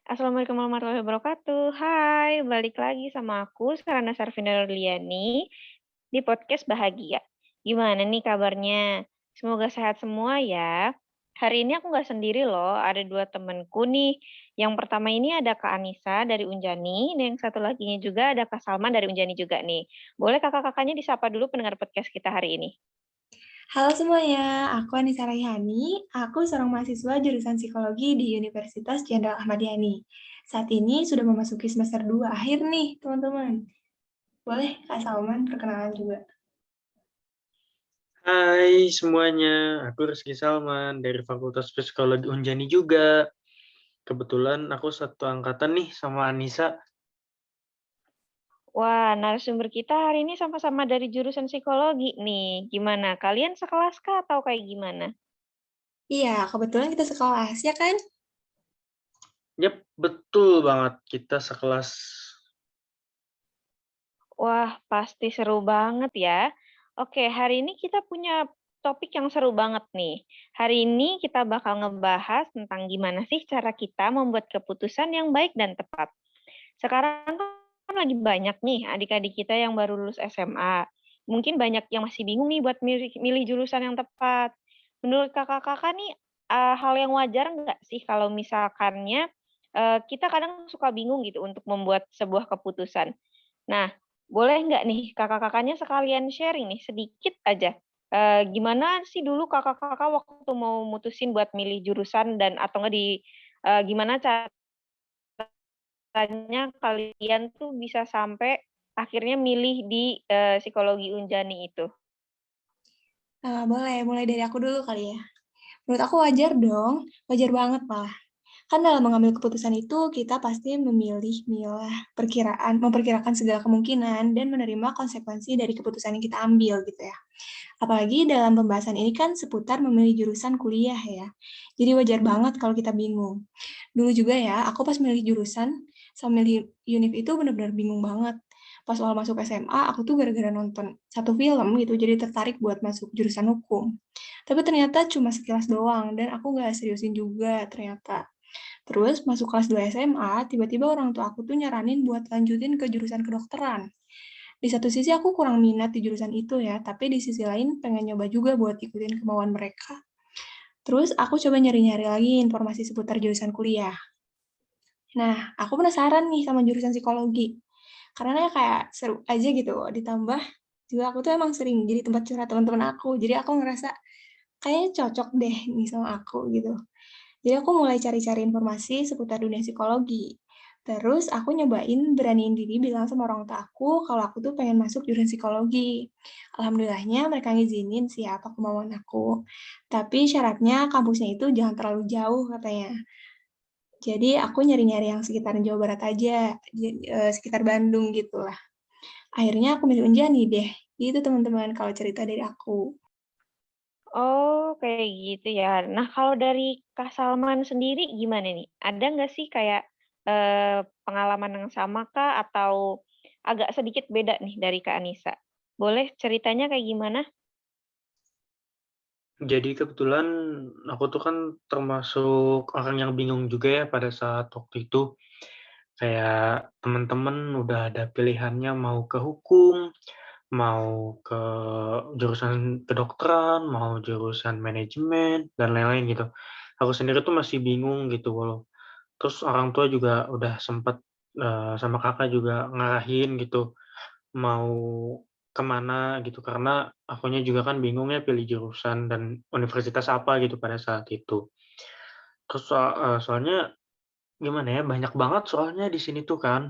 Assalamualaikum warahmatullahi wabarakatuh. Hai, balik lagi sama aku, Sarana Sarvina Nurliani, di podcast Bahagia. Gimana nih kabarnya? Semoga sehat semua ya. Hari ini aku nggak sendiri loh, ada dua temenku nih. Yang pertama ini ada Kak Anissa dari Unjani, dan yang satu laginya juga ada Kak Salman dari Unjani juga nih. Boleh kakak-kakaknya disapa dulu pendengar podcast kita hari ini? Halo semuanya, aku Anissa Raihani, aku seorang mahasiswa jurusan Psikologi di Universitas Jenderal Ahmad Yani. Saat ini sudah memasuki semester 2 akhir nih, teman-teman. Boleh Kak Salman perkenalan juga? Hai semuanya, aku Rizky Salman dari Fakultas Psikologi Unjani juga. Kebetulan aku satu angkatan nih sama Anissa. Wah, narasumber kita hari ini sama-sama dari jurusan psikologi nih. Gimana? Kalian sekelas kah atau kayak gimana? Iya, kebetulan kita sekelas, ya kan? Yap, betul banget kita sekelas. Wah, pasti seru banget ya. Oke, hari ini kita punya topik yang seru banget nih. Hari ini kita bakal ngebahas tentang gimana sih cara kita membuat keputusan yang baik dan tepat. Sekarang kan lagi banyak nih adik-adik kita yang baru lulus SMA. Mungkin banyak yang masih bingung nih buat milih, milih jurusan yang tepat. Menurut kakak-kakak nih, hal yang wajar nggak sih kalau misalkannya kita kadang suka bingung gitu untuk membuat sebuah keputusan. Nah, boleh nggak nih kakak-kakaknya sekalian sharing nih sedikit aja. Gimana sih dulu kakak-kakak waktu mau mutusin buat milih jurusan dan atau nggak di gimana caranya kalian tuh bisa sampai akhirnya milih di psikologi Unjani itu? Boleh, mulai dari aku dulu kali ya. Menurut aku wajar dong, wajar banget malah. Kan dalam mengambil keputusan itu, kita pasti milah memperkirakan segala kemungkinan dan menerima konsekuensi dari keputusan yang kita ambil gitu ya. Apalagi dalam pembahasan ini kan seputar memilih jurusan kuliah ya. Jadi wajar banget kalau kita bingung. Dulu juga ya, aku pas milih jurusan sama milih univ itu benar-benar bingung banget. Pas awal masuk SMA, aku tuh gara-gara nonton satu film gitu, jadi tertarik buat masuk jurusan hukum. Tapi ternyata cuma sekilas doang, dan aku nggak seriusin juga ternyata. Terus masuk kelas 2 SMA, tiba-tiba orang tua aku tuh nyaranin buat lanjutin ke jurusan kedokteran. Di satu sisi aku kurang minat di jurusan itu ya, tapi di sisi lain pengen nyoba juga buat ikutin kemauan mereka. Terus aku coba nyari-nyari lagi informasi seputar jurusan kuliah. Nah, aku penasaran nih sama jurusan psikologi. Karena kayak seru aja gitu, ditambah juga aku tuh emang sering jadi tempat curhat teman-teman aku. Jadi aku ngerasa kayaknya cocok deh nih sama aku gitu. Jadi aku mulai cari-cari informasi seputar dunia psikologi. Terus aku nyobain beraniin diri bilang sama orang tua aku kalau aku tuh pengen masuk jurusan psikologi. Alhamdulillahnya mereka ngizinin sih apa kemauan aku. Tapi syaratnya kampusnya itu jangan terlalu jauh katanya. Jadi aku nyari-nyari yang sekitaran Jawa Barat aja, sekitar Bandung gitulah. Akhirnya aku milih Unjani deh. Gitu teman-teman kalau cerita dari aku. Oh, kayak gitu ya. Nah, kalau dari Kak Salman sendiri gimana nih? Ada nggak sih kayak pengalaman yang sama kah atau agak sedikit beda nih dari Kak Anissa? Boleh ceritanya kayak gimana? Jadi kebetulan aku tuh kan termasuk orang yang bingung juga ya pada saat waktu itu. Kayak teman-teman udah ada pilihannya mau ke hukum, mau ke jurusan kedokteran, mau jurusan manajemen, dan lain-lain gitu. Aku sendiri tuh masih bingung gitu terus orang tua juga udah sempet, sama Kakak juga ngarahin gitu, mau kemana gitu, karena akunya juga kan bingung ya pilih jurusan dan universitas apa gitu pada saat itu. Terus soalnya gimana ya, banyak banget soalnya di sini tuh kan,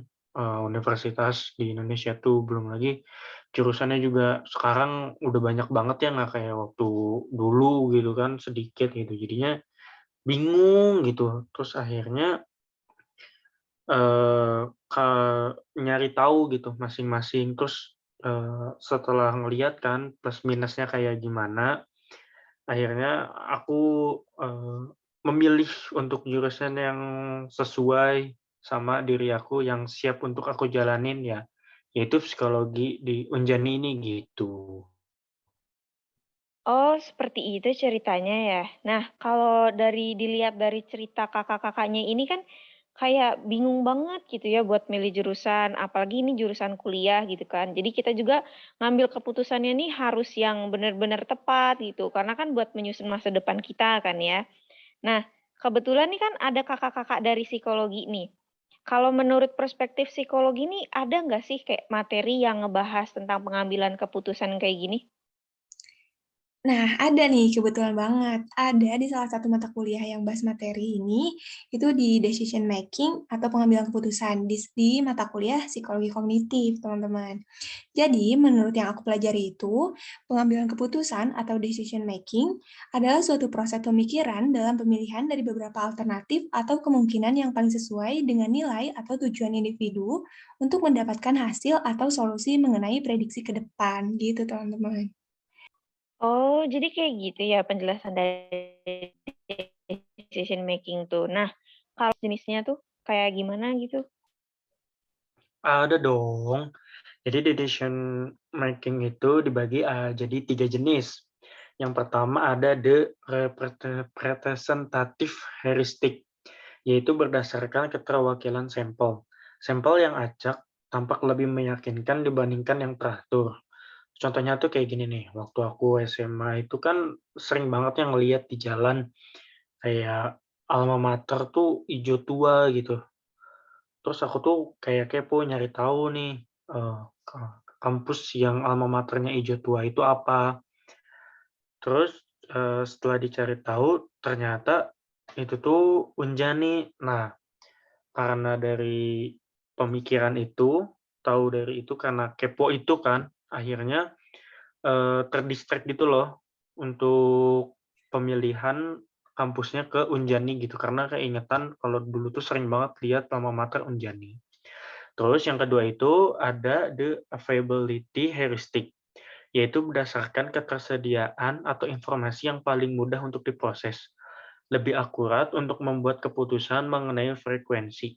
universitas di Indonesia tuh, belum lagi jurusannya juga sekarang udah banyak banget ya, nggak kayak waktu dulu gitu kan, sedikit gitu. Jadinya bingung gitu, terus akhirnya Eee, ka nyari tahu gitu masing-masing, terus, setelah ngelihat kan plus minusnya kayak gimana, akhirnya aku, eee, memilih untuk jurusan yang sesuai sama diri aku, yang siap untuk aku jalanin ya, yaitu psikologi di Unjani ini gitu. Oh, seperti itu ceritanya ya. Nah, kalau dari dilihat dari cerita kakak-kakaknya ini kan kayak bingung banget gitu ya buat milih jurusan, apalagi ini jurusan kuliah gitu kan. Jadi kita juga ngambil keputusannya nih harus yang benar-benar tepat gitu, karena kan buat menyusun masa depan kita kan ya. Nah, kebetulan nih kan ada kakak-kakak dari psikologi nih. Kalau menurut perspektif psikologi nih, ada nggak sih kayak materi yang ngebahas tentang pengambilan keputusan kayak gini? Nah, ada nih, kebetulan banget. Ada di salah satu mata kuliah yang bahas materi ini, itu di decision making atau pengambilan keputusan di mata kuliah psikologi kognitif, teman-teman. Jadi, menurut yang aku pelajari itu, pengambilan keputusan atau decision making adalah suatu proses pemikiran dalam pemilihan dari beberapa alternatif atau kemungkinan yang paling sesuai dengan nilai atau tujuan individu untuk mendapatkan hasil atau solusi mengenai prediksi ke depan, gitu teman-teman. Oh, jadi kayak gitu ya penjelasan dari decision making tuh. Nah, kalau jenisnya tuh kayak gimana gitu? Ada dong. Jadi decision making itu dibagi jadi 3 jenis. Yang pertama ada the representative heuristic, yaitu berdasarkan keterwakilan sampel. Sampel yang acak tampak lebih meyakinkan dibandingkan yang teratur. Contohnya tuh kayak gini nih, waktu aku SMA itu kan sering banget yang ngelihat di jalan kayak alma mater tuh ijo tua gitu. Terus aku tuh kayak kepo nyari tahu nih, eee, kampus yang alma maternya ijo tua itu apa. Terus, setelah dicari tahu ternyata itu tuh Unjani. Nah, karena dari pemikiran itu, tahu dari itu karena kepo itu kan, akhirnya, ter gitu loh untuk pemilihan kampusnya ke Unjani gitu, karena keingetan kalau dulu tuh sering banget lihat alma mater Unjani. Terus yang kedua itu ada the availability heuristic, yaitu berdasarkan ketersediaan atau informasi yang paling mudah untuk diproses, lebih akurat untuk membuat keputusan mengenai frekuensi.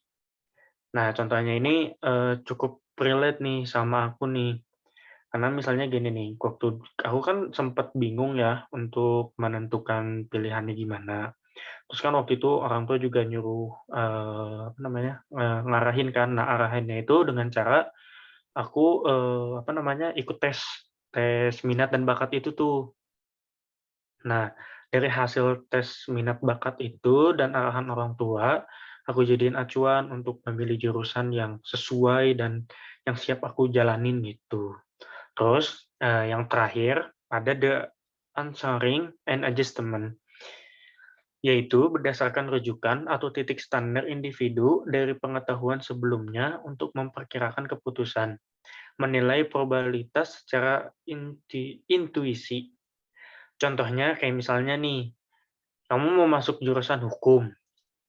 Nah, contohnya ini, cukup relate nih sama aku nih. Karena misalnya gini nih, waktu aku kan sempat bingung ya untuk menentukan pilihannya gimana. Terus kan waktu itu orang tua juga nyuruh, apa namanya, ngarahin kan. Nah, arahannya itu dengan cara aku, apa namanya, ikut tes tes minat dan bakat itu tuh. Nah, dari hasil tes minat bakat itu dan arahan orang tua, aku jadiin acuan untuk memilih jurusan yang sesuai dan yang siap aku jalanin gitu. Terus, yang terakhir ada the answering and adjustment, yaitu berdasarkan rujukan atau titik standar individu dari pengetahuan sebelumnya untuk memperkirakan keputusan, menilai probabilitas secara intuisi. Contohnya kayak misalnya nih, kamu mau masuk jurusan hukum.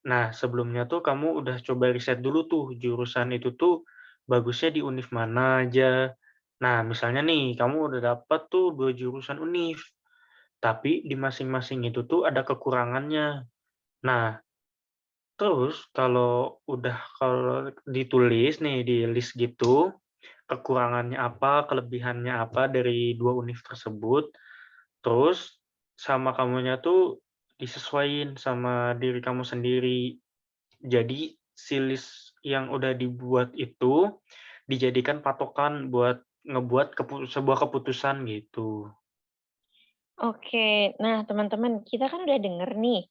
Nah, sebelumnya tuh kamu udah coba riset dulu tuh jurusan itu tuh bagusnya di univ mana aja. Nah, misalnya nih, kamu udah dapat tuh 2 jurusan univ, tapi di masing-masing itu tuh ada kekurangannya. Nah, terus kalau ditulis nih di list gitu, kekurangannya apa, kelebihannya apa dari 2 univ tersebut, terus sama kamunya tuh disesuaiin sama diri kamu sendiri. Jadi si list yang udah dibuat itu dijadikan patokan buat ngebuat sebuah keputusan gitu. Oke, nah teman-teman, kita kan udah denger nih,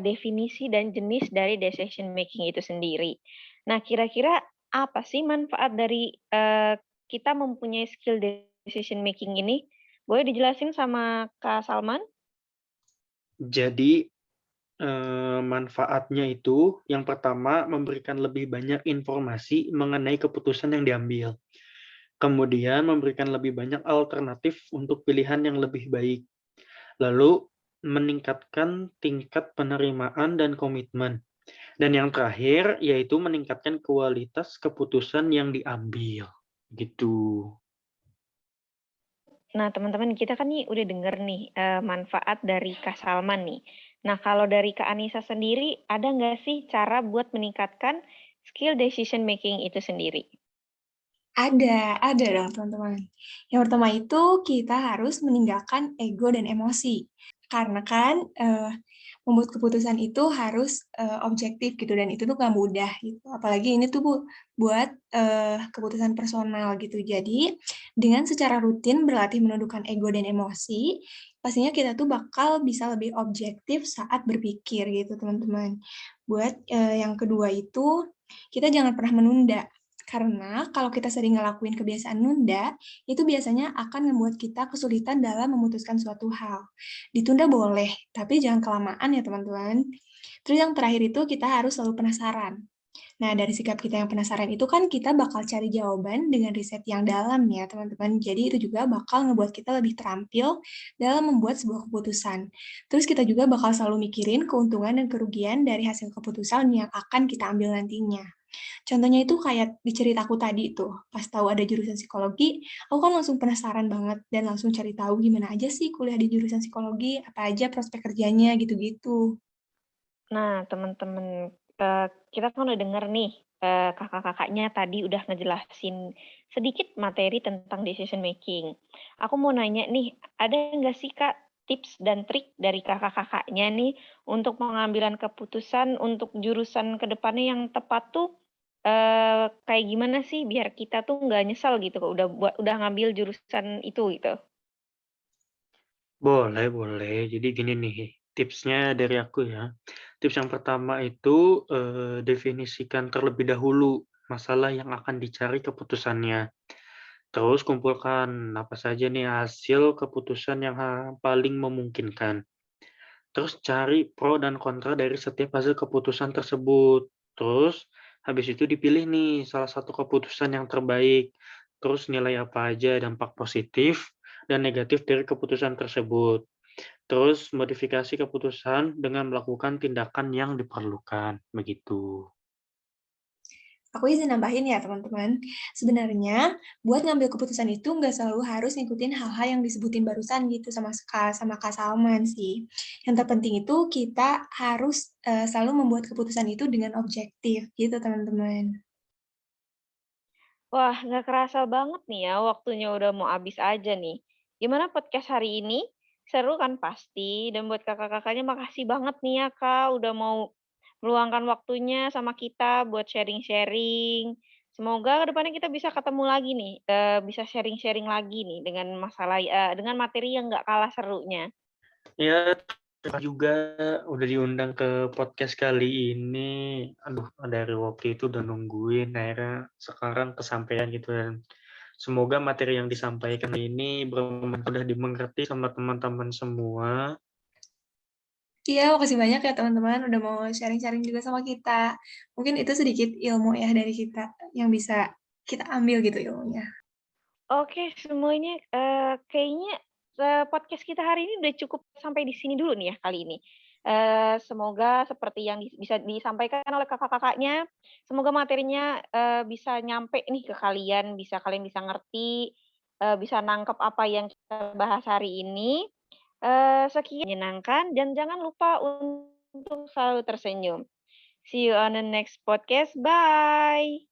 definisi dan jenis dari decision making itu sendiri. Nah, kira-kira apa sih manfaat dari, kita mempunyai skill decision making ini? Boleh dijelasin sama Kak Salman? Jadi, manfaatnya itu yang pertama memberikan lebih banyak informasi mengenai keputusan yang diambil. Kemudian memberikan lebih banyak alternatif untuk pilihan yang lebih baik. Lalu meningkatkan tingkat penerimaan dan komitmen. Dan yang terakhir yaitu meningkatkan kualitas keputusan yang diambil, gitu. Nah, teman-teman, kita kan nih udah denger nih, manfaat dari Kak Salman nih. Nah, kalau dari Kak Anissa sendiri, ada nggak sih cara buat meningkatkan skill decision making itu sendiri? Ada dong teman-teman. Yang pertama itu kita harus meninggalkan ego dan emosi. Karena kan membuat keputusan itu harus objektif gitu dan itu tuh nggak mudah gitu. Apalagi ini tuh buat keputusan personal gitu. Jadi dengan secara rutin berlatih menundukkan ego dan emosi, pastinya kita tuh bakal bisa lebih objektif saat berpikir gitu teman-teman. Buat yang kedua itu kita jangan pernah menunda. Karena kalau kita sering ngelakuin kebiasaan nunda, itu biasanya akan membuat kita kesulitan dalam memutuskan suatu hal. Ditunda boleh, tapi jangan kelamaan ya teman-teman. Terus yang terakhir itu kita harus selalu penasaran. Nah, dari sikap kita yang penasaran itu kan kita bakal cari jawaban dengan riset yang dalam ya teman-teman. Jadi itu juga bakal ngebuat kita lebih terampil dalam membuat sebuah keputusan. Terus kita juga bakal selalu mikirin keuntungan dan kerugian dari hasil keputusan yang akan kita ambil nantinya. Contohnya itu kayak di ceritaku tadi tuh, pas tahu ada jurusan psikologi, aku kan langsung penasaran banget dan langsung cari tahu gimana aja sih kuliah di jurusan psikologi, apa aja prospek kerjanya gitu-gitu. Nah, teman-teman, kita kan udah denger nih, kakak-kakaknya tadi udah ngejelasin sedikit materi tentang decision making. Aku mau nanya nih, ada nggak sih, Kak, tips dan trik dari kakak-kakaknya nih untuk pengambilan keputusan untuk jurusan ke depannya yang tepat tuh, kayak gimana sih biar kita tuh nggak nyesal gitu udah ngambil jurusan itu gitu? Boleh boleh. Jadi gini nih, tipsnya dari aku ya. Tips yang pertama itu, definisikan terlebih dahulu masalah yang akan dicari keputusannya. Terus kumpulkan apa saja nih hasil keputusan yang paling memungkinkan. Terus cari pro dan kontra dari setiap hasil keputusan tersebut. Terus habis itu dipilih nih salah satu keputusan yang terbaik. Terus nilai apa aja dampak positif dan negatif dari keputusan tersebut. Terus modifikasi keputusan dengan melakukan tindakan yang diperlukan, begitu. Aku izin nambahin ya teman-teman, sebenarnya buat ngambil keputusan itu nggak selalu harus ngikutin hal-hal yang disebutin barusan gitu sama Kak Salman sih. Yang terpenting itu kita harus selalu membuat keputusan itu dengan objektif gitu teman-teman. Wah, nggak kerasa banget nih ya, waktunya udah mau habis aja nih. Gimana podcast hari ini? Seru kan pasti, dan buat kakak-kakaknya makasih banget nih ya Kak, udah mau meluangkan waktunya sama kita buat sharing-sharing. Semoga kedepannya kita bisa ketemu lagi nih, bisa sharing-sharing lagi nih dengan masalah, dengan materi yang nggak kalah serunya. Ya, terima juga udah diundang ke podcast kali ini. Aduh, dari waktu itu udah nungguin, akhirnya sekarang kesampaian gitu dan semoga materi yang disampaikan ini bermanfaat, mudah dimengerti sama teman-teman semua. Iya, makasih banyak ya teman-teman udah mau sharing-sharing juga sama kita. Mungkin itu sedikit ilmu ya dari kita yang bisa kita ambil gitu ilmunya. Oke semuanya, kayaknya, podcast kita hari ini udah cukup sampai di sini dulu nih ya kali ini. Semoga seperti yang bisa disampaikan oleh kakak-kakaknya, semoga materinya, bisa nyampe nih ke kalian, kalian bisa ngerti, bisa nangkep apa yang kita bahas hari ini. Sekian menyenangkan dan jangan lupa untuk selalu tersenyum. See you on the next podcast, bye.